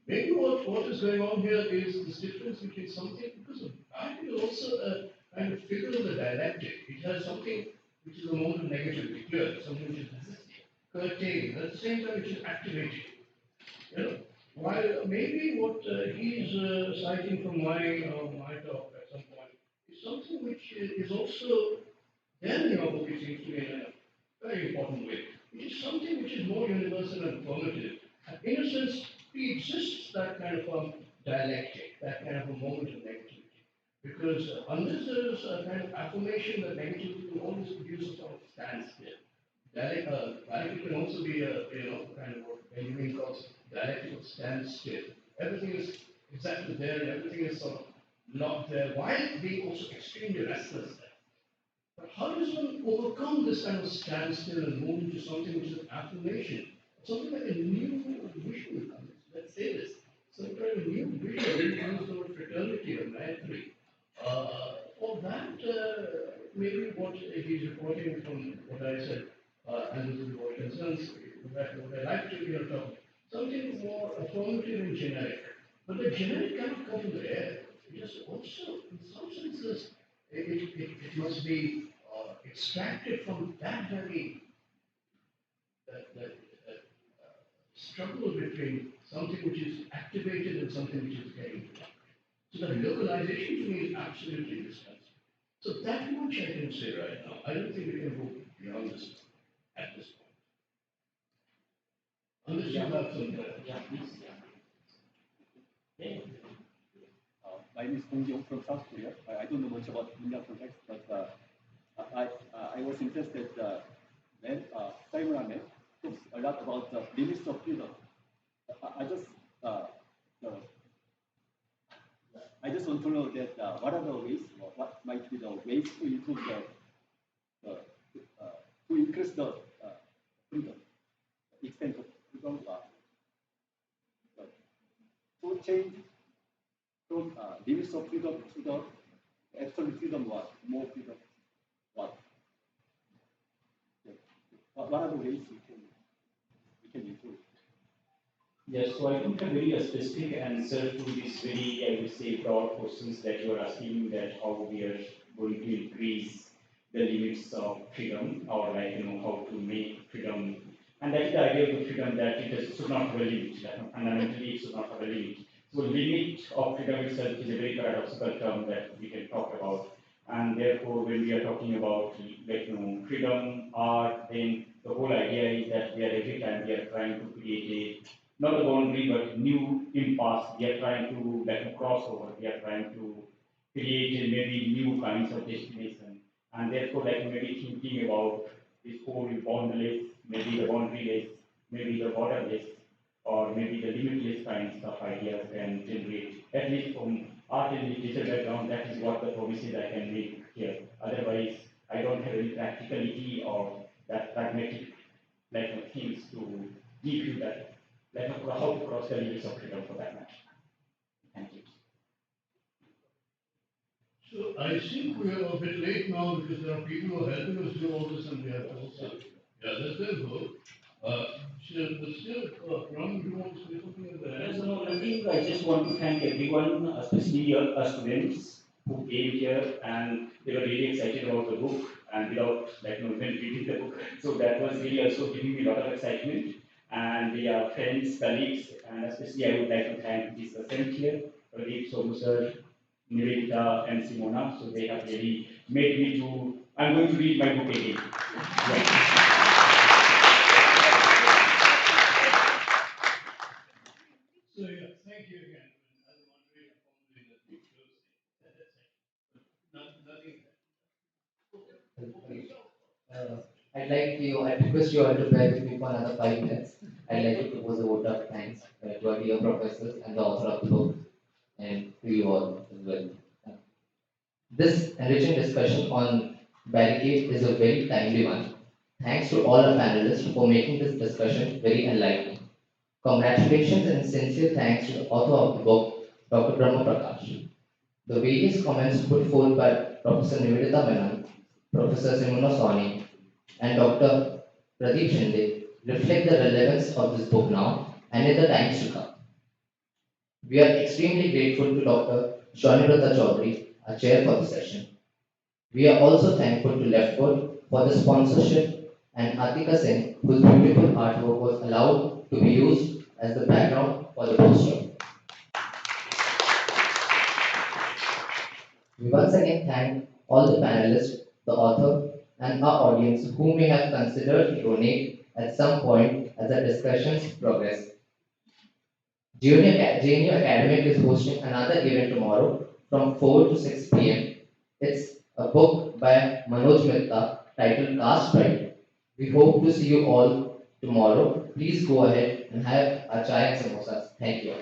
[SPEAKER 1] Maybe what is going on here is this difference between something, because art is also a kind of figure of the dialectic. It has something which is a moment of negativity, clear, something which is resisting, curtailing, at the same time which is activating. While maybe what he's citing from my talk at some point is something which is also there in your book, it seems to me, in a very important way. It is something which is more universal and formative. And in a sense, pre-exists that kind of dialectic, that kind of a moment of negativity. Because unless there is a kind of affirmation that negativity will always produce a sort of standstill. Dialectic can also be a kind of what Benjamin calls dialectical standstill. Everything is exactly there and everything is sort of not there, while being also extremely restless there. But how does one overcome this kind of standstill and move into something which is an affirmation? Something like a new vision. Let's say this. Some kind of new vision in terms of fraternity or Maitri. For that, maybe what he's reporting from what I said, and this is what concerns what I like to talk, something more affirmative and generic. But the generic cannot come from the air. It is also, in some senses, it must be extracted from that very that struggle between something which is activated and something which is getting blocked. So the localization to me is absolutely indispensable. So that much I can say right now. I don't think we can go beyond this at this point. Unless you have some.
[SPEAKER 4] Yeah, please. Okay.
[SPEAKER 10] My name is Hong Jong from South Korea. I don't know much about Indian context, but I was interested when Simon Ahmed talks a lot about the limits of freedom. I just I just want to know that what are the ways, or what might be the ways to improve to increase the freedom, extent of freedom, to change from limits of freedom to the absolute freedom, more freedom, what? Yeah. What are the ways we can improve?
[SPEAKER 4] Yes, so I don't have very specific answer to this very, I would say, broad questions that you are asking, that how we are going to increase the limits of freedom, or like, how to make freedom. And that is the idea of the freedom, that should not have a limit. That fundamentally, it should not have a limit. So limit of freedom itself is a very paradoxical term that we can talk about. And therefore, when we are talking about freedom, art, then the whole idea is that we are every time we are trying to create a not a boundary but new impasse. We are trying to cross over. We are trying to create maybe new kinds of destination, and therefore maybe thinking about this whole boundless, maybe the boundaryless, maybe the borderless, or maybe the limitless kinds of ideas can generate. At least from art and literature background, that is what the promises I can make here. Otherwise, I don't have any practicality or that pragmatic things to give you that how to cross the limits of freedom for that matter. Thank you.
[SPEAKER 1] So I think we are a bit late now because there are people who are helping us do all this and we have to also. Yeah, that's their work. Still, Ram, you want to say something at the end?
[SPEAKER 4] Yes, no, nothing. I just want to thank everyone, especially our students who came here, and they were really excited about the book and without even reading the book. So that was really also giving me a lot of excitement. And they are friends, colleagues, and especially I would like to thank this assent here, Pradeep, Somu sir, Nivedita, and Simona. So they have really made me to. I'm going to read my book again. Yeah.
[SPEAKER 1] So yeah, thank you again. As a moderator, probably that we close
[SPEAKER 11] Uh, I request you all to bear with me for another 5 minutes. I'd like to propose a vote of thanks to our dear professors and the author of the book, and to you all as well. This enriching discussion on Barricades is a very timely one. Thanks to all our panelists for making this discussion very enlightening. Congratulations and sincere thanks to the author of the book, Dr. Brahma Prakash. The various comments put forth by Professor Nivedita Menon, Professor Simona Soni, and Dr. Pradeep Shinde reflect the relevance of this book now and in the times to come. We are extremely grateful to Dr. Shonibrata Chaudhary, our chair for the session. We are also thankful to Leftfoot for the sponsorship and Atika Singh, whose beautiful artwork was allowed to be used as the background for the poster. We once again thank all the panelists, the author, and our audience who may have considered to donate at some point as the discussions progress. JNU Academic is hosting another event tomorrow from 4 to 6 p.m. It's a book by Manoj Mehta titled Caste Pride. We hope to see you all tomorrow. Please go ahead and have a chai and samosas. Thank you.